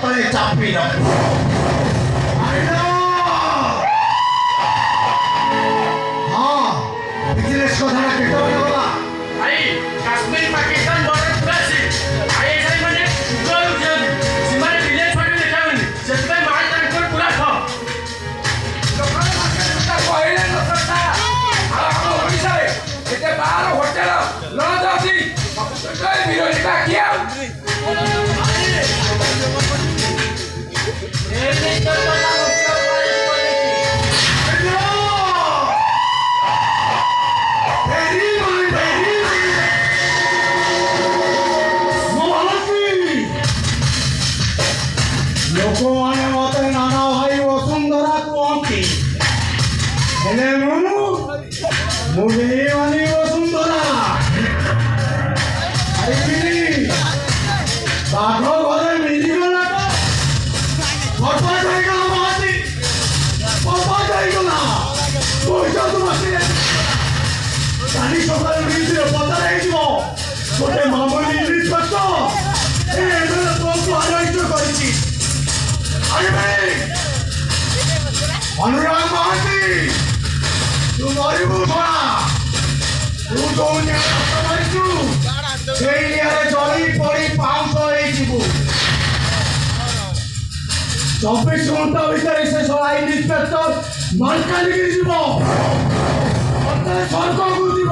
तले चापी हाँ बिजनेस को धारा कितना होगा आई कश्मीर पाकिस्तान बॉर्डर पूरा से आई ऐसा ही मैंने जो सीमा ने विलेज पर देखा मैंने जब मैं मार ट्रांसपोर्ट पूरा था लोकल मार्केट का पहले न सकता हम ओडिशा रे एते 12 होटल न जाती तो विरोधिता किया ଲୋକମାନେ ମତେ ନାନା ଭାଇ ବସୁନ୍ଧରା କୁହନ୍ତି ହେଲେ ମୁଁ ମାନି ବସୁନ୍ଧରା ଖାଇବିନି ବାଘ ଘରେ ମିଳିଗଲା ବର୍ବାଦ ହେଇଗଲା ମହାନ୍ତି ବର୍ବାଦ ହେଇଗଲା ପଇସା ତୁ ବସିଲେ କାଲି ସକାଳେ ମିଳିଥିଲେ ପଦାରେ ହେଇଯିବ ଗୋଟେ ମାମୁଲି ଇଂଲିଶ କଷ୍ଟ ଏ ଏମଏଲଏ ପୁଅକୁ ଆରୋଗ୍ୟ କରିଛି अनुराग महांती तू मरबू थोड़ा तू तो मरचु से जली पड़ी पाउस हो 24 घंटा भीतर से सलाई इंस्पेक्टर मालकानगिरी जीव स्वर्ग को जीव